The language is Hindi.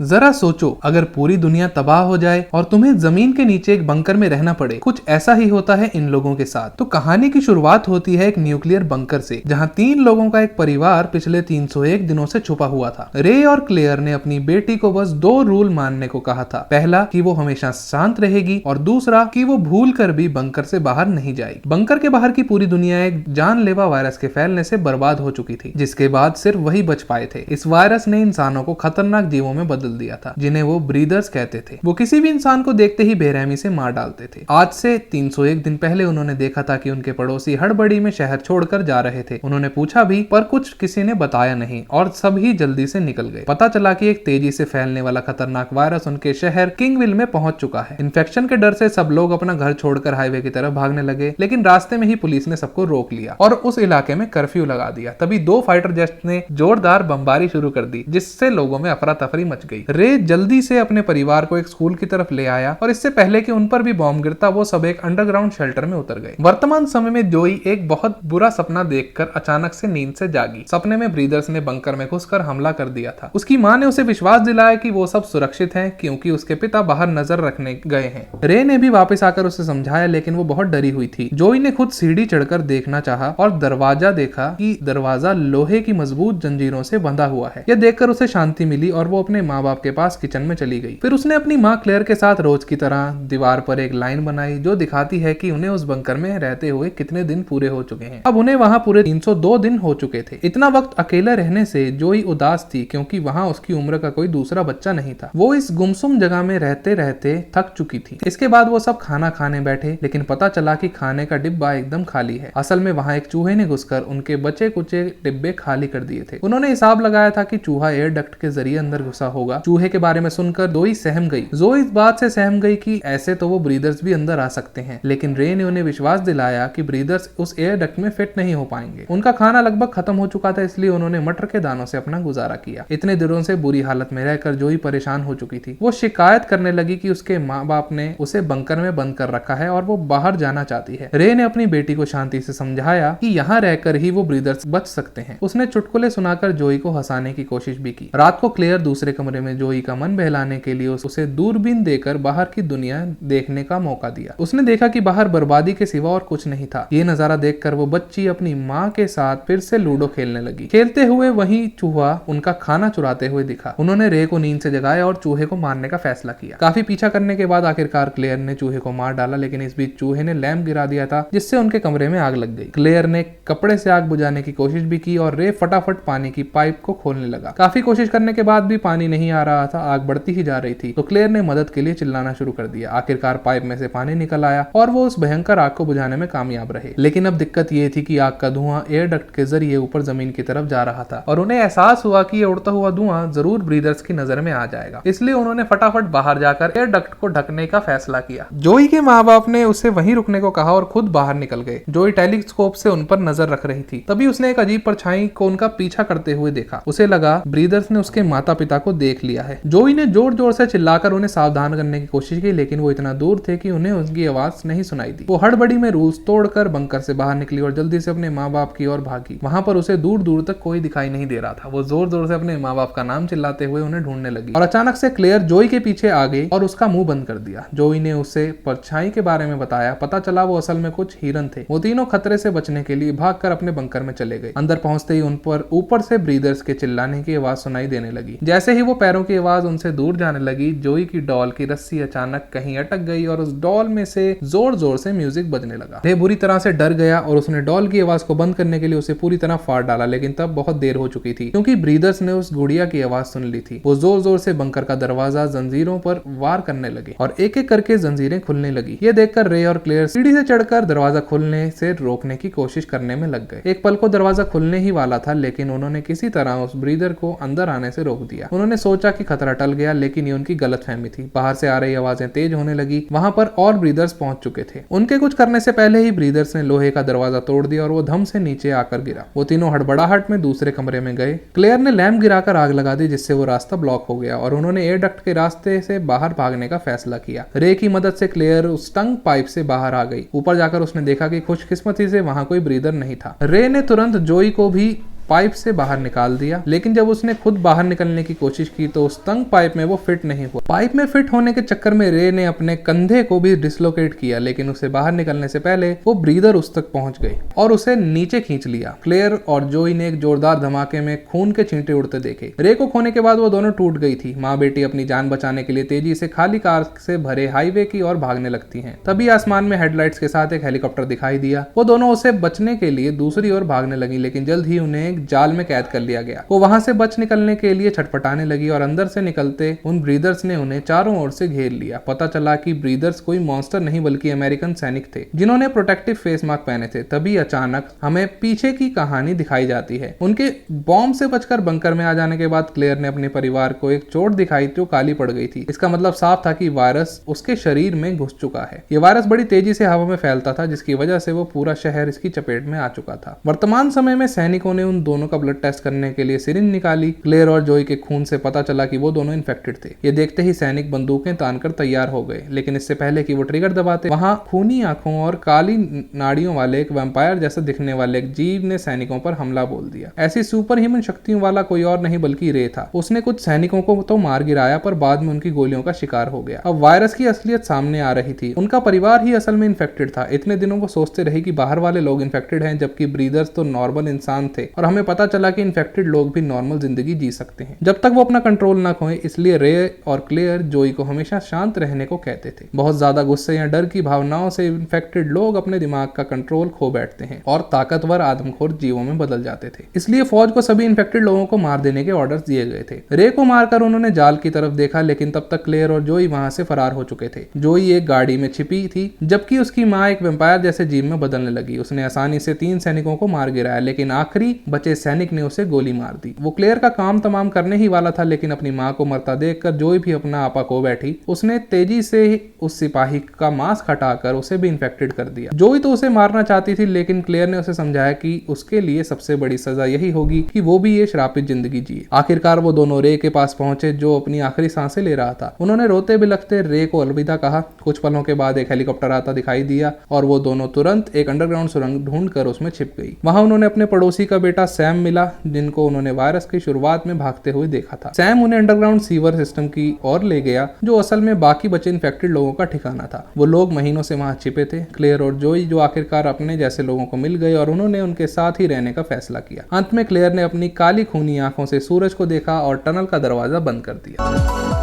जरा सोचो, अगर पूरी दुनिया तबाह हो जाए और तुम्हें जमीन के नीचे एक बंकर में रहना पड़े। कुछ ऐसा ही होता है इन लोगों के साथ। तो कहानी की शुरुआत होती है एक न्यूक्लियर बंकर से, जहां 3 लोगों का एक परिवार पिछले 301 दिनों से छुपा हुआ था। रे और क्लेयर ने अपनी बेटी को बस 2 रूल मानने को कहा था। पहला कि वो हमेशा शांत रहेगी और दूसरा कि वो भूल कर भी बंकर से बाहर नहीं जाएगी। बंकर के बाहर की पूरी दुनिया एक जानलेवा वायरस के फैलने से बर्बाद हो चुकी थी, जिसके बाद सिर्फ वही बच पाए थे। इस वायरस ने इंसानों को खतरनाक जीवों में बदल दिया था, जिन्हें वो ब्रीदर्स कहते थे। वो किसी भी इंसान को देखते ही बेरहमी से मार डालते थे। आज से 301 दिन पहले उन्होंने देखा था कि उनके पड़ोसी हड़बड़ी में शहर छोड़कर जा रहे थे। उन्होंने पूछा भी, पर कुछ किसी ने बताया नहीं और सभी जल्दी से निकल गए। पता चला कि एक तेजी से फैलने वाला खतरनाक वायरस उनके शहर किंगविल में पहुंच चुका है। इन्फेक्शन के डर से सब लोग अपना घर छोड़कर हाईवे की तरफ भागने लगे, लेकिन रास्ते में ही पुलिस ने सबको रोक लिया और उस इलाके में कर्फ्यू लगा दिया। तभी 2 फाइटर जेट्स ने जोरदार बमबारी शुरू कर दी, जिससे लोगों में अफरा तफरी मच गई। रे जल्दी से अपने परिवार को एक स्कूल की तरफ ले आया और इससे पहले कि उन पर भी बॉम्ब गिरता, वो सब एक अंडरग्राउंड शेल्टर में उतर गए। वर्तमान समय में जोई एक बहुत बुरा सपना देखकर अचानक से नींद से जागी। सपने में ब्रीदर्स ने बंकर में घुसकर हमला कर दिया था। उसकी मां ने उसे विश्वास दिलाया कि वो सब सुरक्षित हैं, क्योंकि उसके पिता बाहर नजर रखने गए हैं। रे ने भी वापस आकर उसे समझाया, लेकिन वो बहुत डरी हुई थी। जोई ने खुद सीढ़ी चढ़कर देखना चाहा और दरवाजा देखा कि दरवाजा लोहे की मजबूत जंजीरों से बंधा हुआ है। यह देखकर उसे शांति मिली और वो अपने माँ बाप के पास किचन में चली गई। फिर उसने अपनी माँ क्लेयर के साथ रोज की तरह दीवार पर एक लाइन बनाई, जो दिखाती है कि उन्हें उस बंकर में रहते हुए कितने दिन पूरे हो चुके हैं। अब उन्हें वहां पूरे 302 दिन हो चुके थे। इतना वक्त अकेले रहने से जोई उदास थी, क्योंकि वहां उसकी उम्र का कोई दूसरा बच्चा नहीं था। वो इस गुमसुम जगह में रहते रहते थक चुकी थी। इसके बाद वो सब खाना खाने बैठे, लेकिन पता चला कि खाने का डिब्बा एकदम खाली है। असल में वहां एक चूहे ने घुसकर उनके बचे कुचे डिब्बे खाली कर दिए थे। उन्होंने हिसाब लगाया था कि चूहा एयर डक्ट के जरिए अंदर घुसा होगा। चूहे के बारे में सुनकर जोई सहम गई। जोई इस बात से सहम गई कि ऐसे तो वो ब्रीदर्स भी अंदर आ सकते हैं, लेकिन रे ने उन्हें विश्वास दिलाया कि ब्रीदर्स उस एयर डक्ट में फिट नहीं हो पाएंगे। उनका खाना लगभग खत्म हो चुका था, इसलिए उन्होंने मटर के दानों से अपना गुजारा किया। इतने दिनों से बुरी हालत में रहकर जोई परेशान हो चुकी थी। वो शिकायत करने लगी कि उसके माँ बाप ने उसे बंकर में बंद कर रखा है और वो बाहर जाना चाहती है। रे ने अपनी बेटी को शांति से समझाया कि यहाँ रहकर ही वो ब्रीदर्स बच सकते हैं। उसने चुटकुले सुनाकर जोई को हंसाने की कोशिश भी की। रात को क्लेयर दूसरे कमरे में जोई का मन बहलाने के लिए उसे दूरबीन देकर बाहर की दुनिया देखने का मौका दिया। उसने देखा कि बाहर बर्बादी के सिवा और कुछ नहीं था। ये नजारा देखकर वो बच्ची अपनी माँ के साथ फिर से लूडो खेलने लगी। खेलते हुए वही चूहा उनका खाना चुराते हुए दिखा। उन्होंने रे को नींद से जगाया और चूहे को मारने का फैसला किया। काफी पीछा करने के बाद आखिरकार क्लेयर ने चूहे को मार डाला, लेकिन इस बीच चूहे ने लैंप गिरा दिया था, जिससे उनके कमरे में आग लग गई। क्लेयर ने कपड़े से आग बुझाने की कोशिश भी की और रे फटाफट पानी की पाइप को खोलने लगा। काफी कोशिश करने के बाद भी पानी नहीं आ रहा था, आग बढ़ती ही जा रही थी। तो क्लेयर ने मदद के लिए चिल्लाना शुरू कर दिया। आखिरकार पाइप में से पानी निकल आया और वो उस भयंकर आग को बुझाने में कामयाब रहे। लेकिन अब दिक्कत ये थी कि आग का धुआं एयर डक्ट के जरिए ऊपर जमीन की तरफ जा रहा था और उन्हें एहसास हुआ कि ये उड़ता हुआ धुआं जरूर ब्रीदर्स की नजर में आ जाएगा। इसलिए उन्होंने फटाफट बाहर जाकर एयर डक्ट को ढकने का फैसला किया। जोई के माँ बाप ने उसे वहीं रुकने को कहा और खुद बाहर निकल गए। जोई टेलीस्कोप से उन पर नजर रख रही थी। तभी उसने एक अजीब परछाई को उनका पीछा करते हुए देखा। उसे लगा ब्रीदर्स ने उसके माता पिता को देख लिया है। जोई ने जोर जोर से चिल्लाकर उन्हें सावधान करने की कोशिश की, लेकिन वो इतना दूर थे कि उन्हें उनकी आवाज नहीं सुनाई दी। वो हड़बड़ी में रूल्स तोड़कर बंकर से बाहर निकली और जल्दी से अपने माँ बाप की ओर भागी। वहां पर उसे दूर दूर तक कोई दिखाई नहीं दे रहा था। वो जोर जोर से अपने माँ बाप का नाम चिल्लाते हुए उन्हें ढूंढने लगी और अचानक से क्लेयर जोई के पीछे आ गई और उसका मुंह बंद कर दिया। जोई ने उसे परछाई के बारे में बताया। पता चला वो असल में कुछ हिरन थे। वो तीनों खतरे से बचने के लिए भागकर अपने बंकर में चले गए। अंदर पहुंचते ही उन पर ऊपर से ब्रीदर्स के चिल्लाने की आवाज सुनाई देने लगी। जैसे ही वो पैरों की आवाज उनसे दूर जाने लगी, जोई की डॉल की रस्सी अचानक कहीं अटक गई और उस डॉल में से जोर जोर से म्यूजिक बजने लगा। रे बुरी तरह से डर गया और उसने डॉल की आवाज को बंद करने के लिए उसे पूरी तरह फाड़ डाला, लेकिन तब बहुत देर हो चुकी थी, क्योंकि ब्रीदर्स ने उस गुड़िया की आवाज सुन ली थी। वो जोर जोर से बंकर का दरवाजा जंजीरों पर वार करने लगे और एक एक करके जंजीरें खुलने लगी। ये देखकर रे और क्लेयर सीढ़ी से चढ़कर दरवाजा खुलने से रोकने की कोशिश करने में लग गए। एक पल को दरवाजा खुलने ही वाला था, लेकिन उन्होंने किसी तरह उस ब्रीदर को अंदर आने से रोक दिया। उन्होंने सोचा कि खतरा टल गया, लेकिन ये उनकी गलतफहमी थी। बाहर से आ रही आवाजें तेज होने लगी। वहां पर और ब्रीदर्स पहुंच चुके थे। उनके कुछ करने से पहले ही ब्रीदर्स ने लोहे का दरवाजा तोड़ दिया और वो धम से नीचे आकर गिरा। वो तीनों हड़बड़ाहट में दूसरे कमरे में गए। क्लेयर ने लैंप गिराकर आग लगा दी, जिससे वो रास्ता ब्लॉक हो गया और उन्होंने एयर डक्ट के रास्ते से बाहर भागने का फैसला किया। रे की मदद से क्लेयर उस टंग पाइप से बाहर आ गई। ऊपर जाकर उसने देखा कि खुशकिस्मती से वहां कोई ब्रीदर नहीं था। रे ने तुरंत जोई को भी पाइप से बाहर निकाल दिया, लेकिन जब उसने खुद बाहर निकलने की कोशिश की तो उस तंग पाइप में वो फिट नहीं हुआ। पाइप में फिट होने के चक्कर में रे ने अपने कंधे को भी डिसलोकेट किया, लेकिन उसे बाहर निकलने से पहले वो ब्रीदर उस तक पहुंच गई और उसे नीचे खींच लिया। क्लेयर और जोई ने एक जोरदार धमाके में खून के छींटे उड़ते देखे। रे को खोने के बाद वो दोनों टूट गई थी। माँ बेटी अपनी जान बचाने के लिए तेजी से खाली कार से भरे हाईवे की ओर भागने लगती हैं। तभी आसमान में हेडलाइट्स के साथ एक हेलीकॉप्टर दिखाई दिया। वो दोनों उसे बचने के लिए दूसरी ओर भागने लगी, लेकिन जल्द ही उन्हें एक जाल में कैद कर लिया गया। वो वहां से बच निकलने के लिए छटपटाने लगी और अंदर से निकलते उन ब्रीदर्स ने उन्हें चारों ओर से घेर लिया। पता चला कि ब्रीदर्स कोई मॉन्स्टर नहीं बल्कि अमेरिकन सैनिक थे जिन्होंने प्रोटेक्टिव फेस मास्क पहने थे। तभी अचानक हमें पीछे की कहानी दिखाई जाती है। उनके बॉम्ब से बचकर बंकर में आ जाने के बाद क्लेयर ने अपने परिवार को एक चोट दिखाई जो काली पड़ गई थी। इसका मतलब साफ था कि वायरस उसके शरीर में घुस चुका है। ये वायरस बड़ी तेजी से हवा में फैलता था, जिसकी वजह से वो पूरा शहर इसकी चपेट में आ चुका था। वर्तमान समय में सैनिकों ने उन दोनों का ब्लड टेस्ट करने के लिए सिरिंज निकाली। क्लेयर और जोई के खून से पता चला कि वो दोनों इन्फेक्टेड थे। ये देखते ही सैनिक बंदूकें तानकर तैयार हो गए, लेकिन इससे पहले कि वो ट्रिगर दबाते, वहां खूनी आंखों और काली नाड़ियों वाले एक वैम्पायर जैसा दिखने वाले एक जीव ने सैनिकों पर हमला बोल दिया। ऐसी सुपर ह्यूमन शक्तियों वाला कोई और नहीं बल्कि रे था। उसने कुछ सैनिकों को तो मार गिराया, पर बाद में उनकी गोलियों का शिकार हो गया। अब वायरस की असलियत सामने आ रही थी। उनका परिवार ही असल में इन्फेक्टेड था। इतने दिनों वो सोचते रहे कि बाहर वाले लोग इन्फेक्टेड हैं, जबकि ब्रीदर्स तो नॉर्मल इंसान थे, और हमें पता चला कि इन्फेक्टेड लोग भी नॉर्मल जिंदगी जी सकते हैं जब तक वो अपना कंट्रोल ना खोए। इसलिए रे और क्लेयर जोई को हमेशा शांत रहने को कहते थे। बहुत ज्यादा गुस्से या डर की भावनाओं से इन्फेक्टेड लोग अपने दिमाग का कंट्रोल खो बैठते हैं और ताकतवर आदमखोर जीवों में बदल जाते थे। इसलिए फौज को सभी इन्फेक्टेड लोगों को मार देने के ऑर्डर्स दिए गए थे। रे को मारकर उन्होंने जाल की तरफ देखा, लेकिन तब तक क्लेयर और जोई वहां से फरार हो चुके थे। जोई एक गाड़ी में छिपी थी, जबकि उसकी माँ एक वेम्पायर जैसे जीव में बदलने लगी। उसने आसानी से 3 सैनिकों को मार गिराया, लेकिन आखिरी बचे सैनिक ने उसे गोली मार दी। वो क्लेयर का काम तमाम करने ही वाला था, लेकिन अपनी माँ को मरता देखकर जोई भी अपना आपा खो बैठी। उसने तेजी से उस सिपाही का मास्क हटाकर उसे भी इन्फेक्टेड कर दिया। जोई तो उसे मारना चाहती थी, लेकिन क्लेयर ने उसे समझाया कि उसके लिए सबसे बड़ी सजा यही होगी कि वो भी ये श्रापित जिंदगी जिए। आखिरकार वो दोनों रे के पास पहुंचे, जो अपनी आखिरी सांसें ले रहा था। उन्होंने रोते बिलखते रे को अलविदा कहा। कुछ पलों के बाद एक हेलीकॉप्टर आता दिखाई दिया और वो दोनों तुरंत एक अंडरग्राउंड सुरंग ढूंढकर उसमें छिप गई। वहां उन्होंने अपने पड़ोसी का बेटा सैम मिला, जिनको उन्होंने वायरस की शुरुआत में भागते हुए देखा था। सैम उन्हें अंडरग्राउंड सीवर सिस्टम की ओर ले गया, जो असल में बाकी बचे इन्फेक्टेड लोगों का ठिकाना था। वो लोग महीनों से वहां छिपे थे। क्लेयर और जोई जो आखिरकार अपने जैसे लोगों को मिल गए और उन्होंने उनके साथ ही रहने का फैसला किया। अंत में क्लेयर ने अपनी काली खूनी आंखों से सूरज को देखा और टनल का दरवाजा बंद कर दिया।